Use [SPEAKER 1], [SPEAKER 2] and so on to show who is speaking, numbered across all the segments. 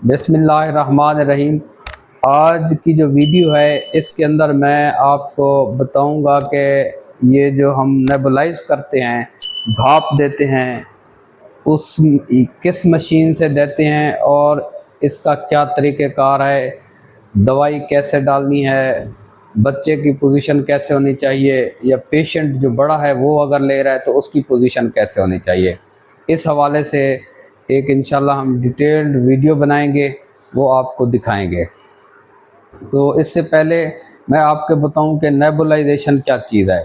[SPEAKER 1] बिस्मिल्लाहिर्रहमानिर्रहीम। आज की जो वीडियो है इसके अंदर मैं आपको बताऊंगा कि ये जो हम नेबुलाइज करते हैं, भाप देते हैं, उस किस मशीन से देते हैं और इसका क्या तरीक़ेकार है, दवाई कैसे डालनी है, बच्चे की पोजीशन कैसे होनी चाहिए, या पेशेंट जो बड़ा है वो अगर ले रहा है तो उसकी पोजीशन कैसे होनी चाहिए। इस हवाले से एक इंशाल्लाह हम डिटेल्ड वीडियो बनाएंगे, वो आपको दिखाएंगे। तो इससे पहले मैं आपको बताऊं कि नेबुलाइजेशन क्या चीज़ है।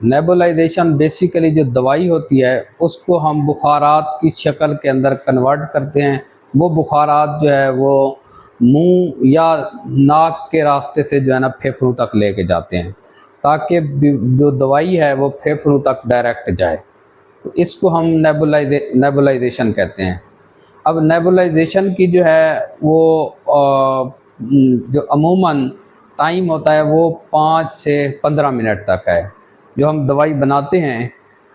[SPEAKER 1] नेबुलाइजेशन बेसिकली जो दवाई होती है उसको हम बुखारात की शक्ल के अंदर कन्वर्ट करते हैं। वो बुखारात जो है वो मुंह या नाक के रास्ते से जो है ना फेफड़ों तक लेके जाते हैं, ताकि जो दवाई है वो फेफड़ों तक डायरेक्ट जाए। तो इसको हम नेबुलाइजेशन कहते हैं। अब नेबुलाइजेशन की जो है वो जो अमूमन टाइम होता है वो 5 से 15 मिनट तक है। जो हम दवाई बनाते हैं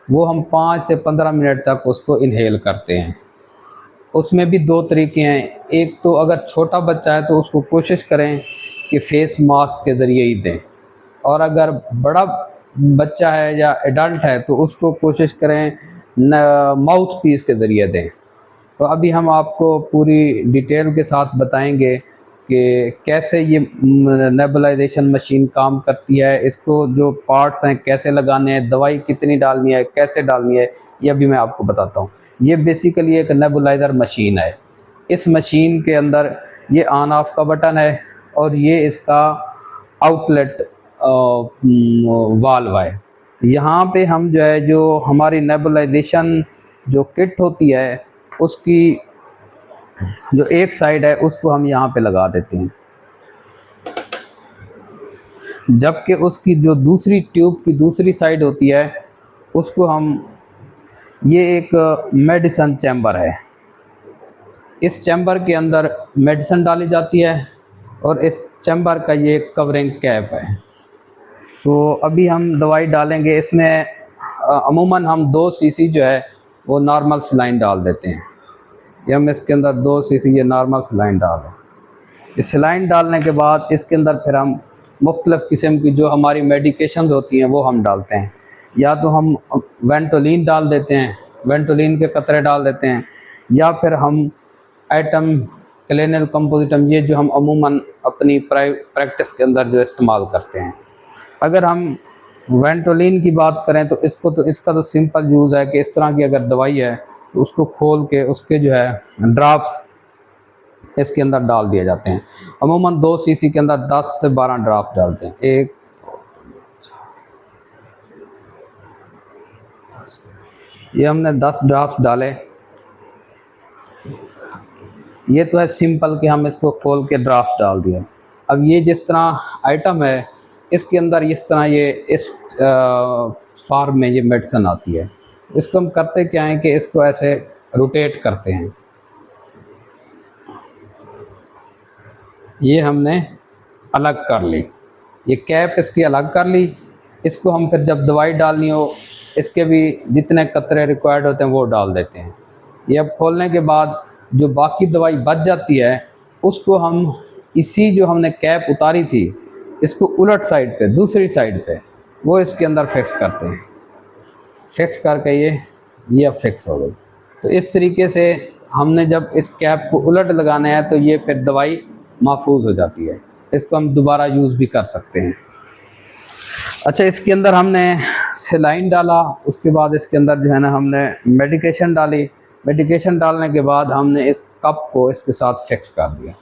[SPEAKER 1] वो हम 5 से 15 मिनट तक उसको इन्हेल करते हैं। उसमें भी दो तरीके हैं। एक तो अगर छोटा बच्चा है तो उसको कोशिश करें कि फेस मास्क के ज़रिए ही दें, और अगर बड़ा बच्चा है या एडल्ट है तो उसको कोशिश करें माउथ पीस के ज़रिए दें। तो अभी हम आपको पूरी डिटेल के साथ बताएंगे कि कैसे ये नेबुलाइजेशन मशीन काम करती है, इसको जो पार्ट्स हैं कैसे लगाने हैं, दवाई कितनी डालनी है, कैसे डालनी है, ये अभी मैं आपको बताता हूँ। ये बेसिकली एक नेबुलाइज़र मशीन है। इस मशीन के अंदर ये ऑन ऑफ का बटन है और ये इसका आउटलेट वाल्व है। यहाँ पे हम जो है जो हमारी नेबुलाइजेशन जो किट होती है उसकी जो एक साइड है उसको हम यहाँ पे लगा देते हैं, जबकि उसकी जो दूसरी ट्यूब की दूसरी साइड होती है उसको हम, ये एक मेडिसिन चैम्बर है। इस चैम्बर के अंदर मेडिसिन डाली जाती है और इस चैम्बर का ये कवरिंग कैप है। तो अभी हम दवाई डालेंगे। इसमें अमूमन हम 2 सीसी जो है वो नॉर्मल सलाइन डाल देते हैं। ये हम इसके अंदर 2 सीसी ये नॉर्मल सलाइन डाल रहे हैं। इस सलाइन डालने के बाद इसके अंदर फिर हम मुख्तलिफ़ किस्म की जो हमारी मेडिकेशंस होती हैं वो हम डालते हैं। या तो हम वेंटोलिन डाल देते हैं, वेंटोलिन के कतरे डाल देते हैं, या फिर हम एटम क्लेनल कंपोजिटम, ये जो हम अमूमन अपनी प्रैक्टिस के अंदर जो इस्तेमाल करते हैं। अगर हम वेंटोलिन की बात करें तो इसका तो सिंपल यूज़ है कि इस तरह की अगर दवाई है तो उसको खोल के उसके जो है ड्रॉप्स इसके अंदर डाल दिए जाते हैं। अमूमन 2 सीसी के अंदर 10 से 12 ड्रॉप डालते हैं। एक ये हमने 10 ड्रॉप्स डाले। ये तो है सिंपल कि हम इसको खोल के ड्राफ्ट डाल दिया। अब ये जिस तरह आइटम है इसके अंदर इस तरह ये इस फार्म में ये मेडिसिन आती है। इसको हम करते क्या हैं कि इसको ऐसे रोटेट करते हैं। ये हमने अलग कर ली, ये कैप इसकी अलग कर ली। इसको हम फिर जब दवाई डालनी हो इसके भी जितने कतरे रिक्वायर्ड होते हैं वो डाल देते हैं। ये अब खोलने के बाद जो बाकी दवाई बच जाती है उसको हम इसी जो हमने कैप उतारी थी इसको उलट साइड पे, दूसरी साइड पे वो इसके अंदर फिक्स करते हैं। फिक्स करके ये अब फिक्स हो गई। तो इस तरीके से हमने जब इस कैप को उलट लगाना है तो ये फिर दवाई महफूज हो जाती है। इसको हम दोबारा यूज़ भी कर सकते हैं। अच्छा, इसके अंदर हमने सलाइन डाला, उसके बाद इसके अंदर जो है ना हमने मेडिकेशन डाली। मेडिकेशन डालने के बाद हमने इस कप को इसके साथ फिक्स कर दिया।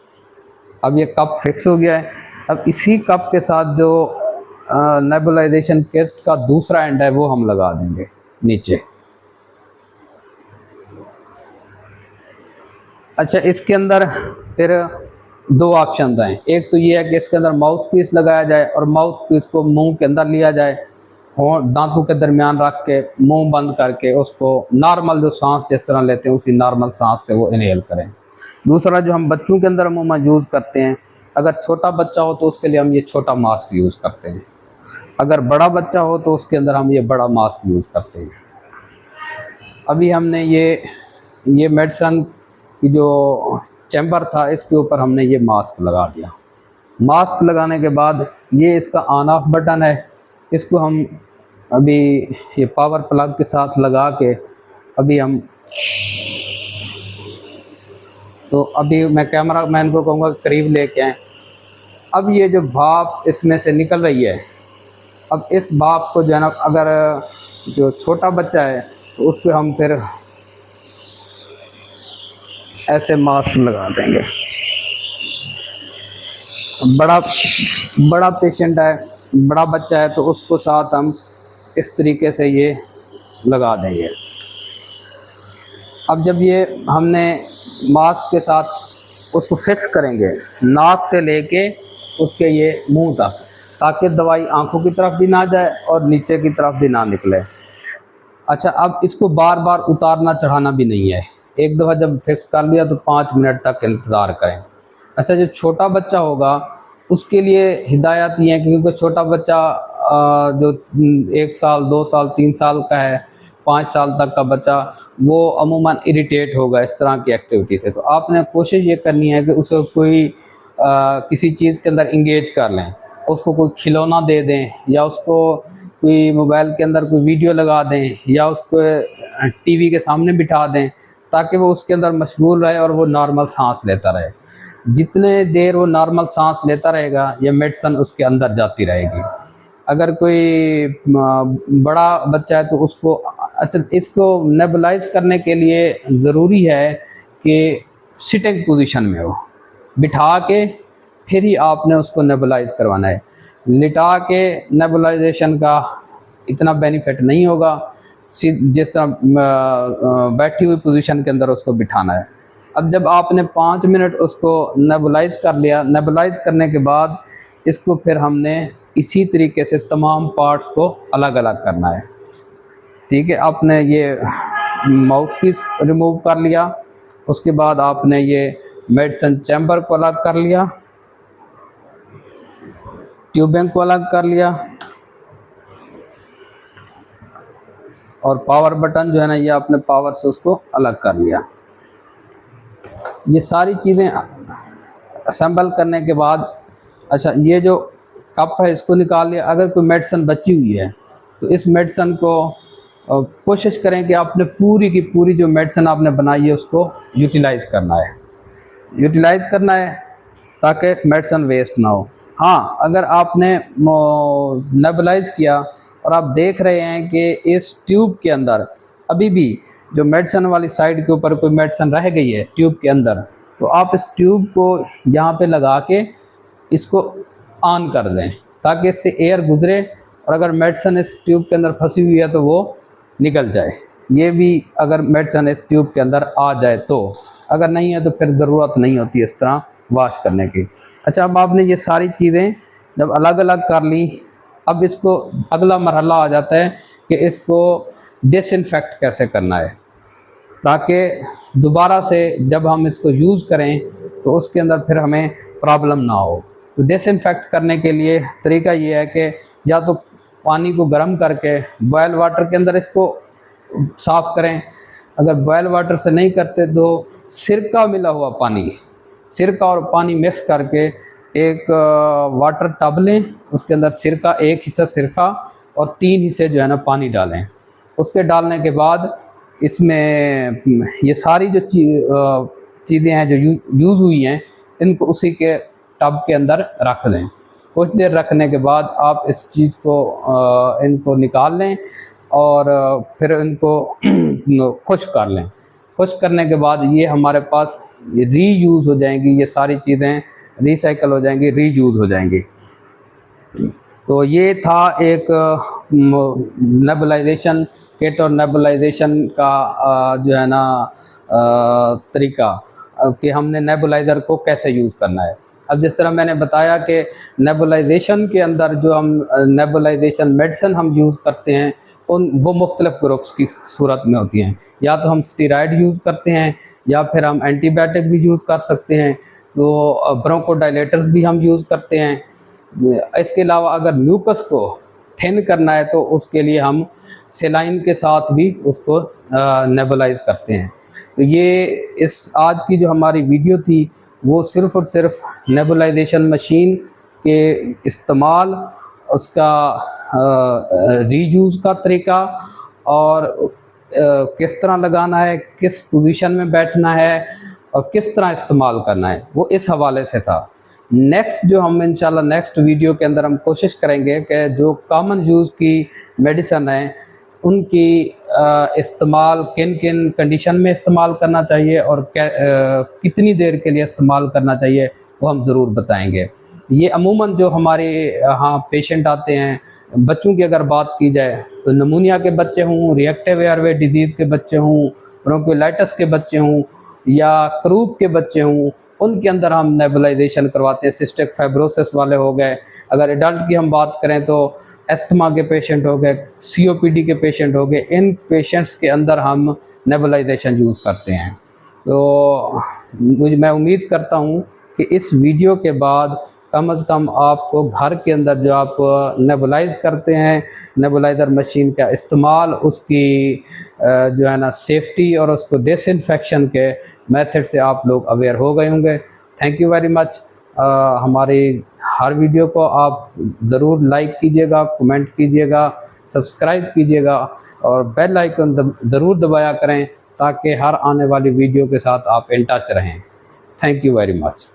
[SPEAKER 1] अब ये कप फिक्स हो गया है। अब इसी कप के साथ जो नेबुलाइजेशन किट का दूसरा एंड है वो हम लगा देंगे नीचे। अच्छा, इसके अंदर फिर 2 ऑप्शन हैं। एक तो ये है कि इसके अंदर माउथ पीस लगाया जाए और माउथ पीस को मुंह के अंदर लिया जाए और दांतों के दरमियान रख के मुंह बंद करके उसको नॉर्मल जो सांस जिस तरह लेते हैं उसी नॉर्मल सांस से वो इनहेल करें। दूसरा जो हम बच्चों के अंदर अमूमन यूज़ करते हैं, अगर छोटा बच्चा हो तो उसके लिए हम ये छोटा मास्क यूज़ करते हैं। अगर बड़ा बच्चा हो तो उसके अंदर हम ये बड़ा मास्क यूज़ करते हैं। अभी हमने ये मेडिसिन की जो चैम्बर था इसके ऊपर हमने ये मास्क लगा दिया। मास्क लगाने के बाद ये इसका ऑन ऑफ बटन है, इसको हम अभी ये पावर प्लग के साथ लगा के अभी हम, तो अभी मैं कैमरा मैन को कहूँगा करीब लेके आएँ। अब ये जो भाप इसमें से निकल रही है, अब इस भाप को जो है ना, अगर जो छोटा बच्चा है तो उस पर हम फिर ऐसे मास्क लगा देंगे। बड़ा पेशेंट है, बड़ा बच्चा है, तो उसको साथ हम इस तरीके से ये लगा देंगे। अब जब ये हमने मास्क के साथ उसको फिक्स करेंगे नाक से लेके उसके ये मुंह तक, ताकि दवाई आंखों की तरफ भी ना जाए और नीचे की तरफ भी ना निकले। अच्छा, अब इसको बार बार उतारना चढ़ाना भी नहीं है, एक दफ़ा जब फिक्स कर लिया तो 5 मिनट तक इंतज़ार करें। अच्छा, जो छोटा बच्चा होगा उसके लिए हिदायत ये है, क्योंकि छोटा बच्चा जो 1 साल 2 साल 3 साल का है, 5 साल तक का बच्चा, वो अमूमन इरिटेट होगा इस तरह की एक्टिविटी से। तो आपने कोशिश ये करनी है कि उसे कोई किसी चीज़ के अंदर इंगेज कर लें, उसको कोई खिलौना दे दें, या उसको कोई मोबाइल के अंदर कोई वीडियो लगा दें, या उसको टीवी के सामने बिठा दें, ताकि वो उसके अंदर मशगूल रहे और वो नॉर्मल सांस लेता रहे। जितने देर वो नॉर्मल सांस लेता रहेगा ये मेडिसिन उसके अंदर जाती रहेगी। अगर कोई बड़ा बच्चा है तो उसको, अच्छा, इसको नेबुलाइज करने के लिए ज़रूरी है कि सिटिंग पोजीशन में हो, बिठा के फिर ही आपने उसको नेबुलाइज करवाना है। लिटा के नेबुलाइजेशन का इतना बेनिफिट नहीं होगा, जिस तरह बैठी हुई पोजीशन के अंदर उसको बिठाना है। अब जब आपने 5 मिनट उसको नेबुलाइज कर लिया, नेबुलाइज करने के बाद इसको फिर हमने इसी तरीके से तमाम पार्ट्स को अलग अलग करना है। ठीक है, आपने ये माउथ पीस रिमूव कर लिया, उसके बाद आपने ये मेडिसिन चैम्बर को अलग कर लिया, ट्यूबिंग को अलग कर लिया, और पावर बटन जो है ना, ये आपने पावर से उसको अलग कर लिया। ये सारी चीज़ें असेंबल करने के बाद, अच्छा, ये जो कप है इसको निकाल लिया। अगर कोई मेडिसिन बची हुई है तो इस मेडिसिन को कोशिश करें कि आपने पूरी की पूरी जो मेडिसिन आपने बनाई है उसको यूटिलाइज़ करना है, ताकि मेडिसिन वेस्ट ना हो। हाँ, अगर आपने नेबुलाइज किया और आप देख रहे हैं कि इस ट्यूब के अंदर अभी भी जो मेडिसिन वाली साइड के ऊपर कोई मेडिसिन रह गई है ट्यूब के अंदर, तो आप इस ट्यूब को यहाँ पे लगा के इसको ऑन कर दें, ताकि इससे एयर गुजरे, और अगर मेडिसिन इस ट्यूब के अंदर फंसी हुई है तो वो निकल जाए। ये भी अगर मेडिसिन इस ट्यूब के अंदर आ जाए तो, अगर नहीं है तो फिर ज़रूरत नहीं होती इस तरह वॉश करने की। अच्छा, अब आपने ये सारी चीज़ें जब अलग अलग कर ली, अब इसको अगला मरहला आ जाता है कि इसको डिसइंफेक्ट कैसे करना है, ताकि दोबारा से जब हम इसको यूज़ करें तो उसके अंदर फिर हमें प्रॉब्लम ना हो। तो डिसइंफेक्ट करने के लिए तरीका ये है कि या तो पानी को गर्म करके बॉयल वाटर के अंदर इसको साफ़ करें, अगर बॉयल वाटर से नहीं करते तो सिरका मिला हुआ पानी, सिरका और पानी मिक्स करके एक वाटर टब लें, उसके अंदर सिरका, 1 हिस्सा सिरका और 3 हिस्से जो है ना पानी डालें। उसके डालने के बाद इसमें ये सारी जो चीज़ें हैं जो यूज़ हुई हैं, इनको उसी के टब के अंदर रख दें। कुछ देर रखने के बाद आप इस चीज़ को इनको निकाल लें और फिर इनको खुश्क कर लें। खुश्क करने के बाद ये हमारे पास रीयूज़ हो जाएंगी, ये सारी चीज़ें रिसाइकल हो जाएंगी, रीयूज़ हो जाएंगी। तो ये था एक नेबुलाइजेशन किट और नेबुलाइजेशन का जो है ना तरीका कि हमने नेबुलाइज़र को कैसे यूज़ करना है। अब जिस तरह मैंने बताया कि नेबुलाइजेशन के अंदर जो हम नेबुलाइजेशन मेडिसिन हम यूज़ करते हैं वो मुख्तलिफ़ ग्रुप्स की सूरत में होती हैं। या तो हम स्टेरॉइड यूज़ करते हैं, या फिर हम एंटीबायोटिक भी यूज़ कर सकते हैं, तो ब्रोंकोडायलेटर्स भी हम यूज़ करते हैं। इसके अलावा अगर म्यूकस को थिन करना है तो उसके लिए हम सेलाइन के साथ भी उसको नेबुलाइज करते हैं। तो ये इस आज की जो हमारी वीडियो थी वो सिर्फ़ और सिर्फ नेबुलाइजेशन मशीन के इस्तेमाल, उसका रीयूज़ का तरीका और किस तरह लगाना है, किस पोजीशन में बैठना है और किस तरह इस्तेमाल करना है, वो इस हवाले से था। नेक्स्ट जो हम इंशाल्लाह नेक्स्ट वीडियो के अंदर हम कोशिश करेंगे कि जो कॉमन यूज़ की मेडिसन है उनकी इस्तेमाल किन किन कंडीशन में इस्तेमाल करना चाहिए और कितनी देर के लिए इस्तेमाल करना चाहिए वो हम ज़रूर बताएंगे। ये अमूमन जो हमारे यहाँ पेशेंट आते हैं, बच्चों की अगर बात की जाए तो नमूनिया के बच्चे हों, रिएक्टिव एयरवे डिजीज़ के बच्चे हों, ब्रोंकियोलाइटिस के बच्चे हों या क्रूप के बच्चे हों, उनके अंदर हम नेबुलाइजेशन करवाते हैं। सिस्टिक फाइब्रोसिस वाले हो गए, अगर एडल्ट की हम बात करें तो अस्थमा के पेशेंट हो गए, सीओपीडी के पेशेंट हो गए, इन पेशेंट्स के अंदर हम नेबुलाइजेशन यूज़ करते हैं। तो मैं उम्मीद करता हूँ कि इस वीडियो के बाद कम से कम आपको घर के अंदर जो आप नेबुलाइज करते हैं, नेबुलाइज़र मशीन का इस्तेमाल, उसकी जो है ना सेफ्टी और उसको डिसइंफेक्शन के मेथड से आप लोग अवेयर हो गए होंगे। Thank you very much. हमारी हर वीडियो को आप ज़रूर लाइक कीजिएगा, कमेंट कीजिएगा, सब्सक्राइब कीजिएगा और बेल आइकन ज़रूर दबाया करें ताकि हर आने वाली वीडियो के साथ आप इन टच रहें। Thank you very much.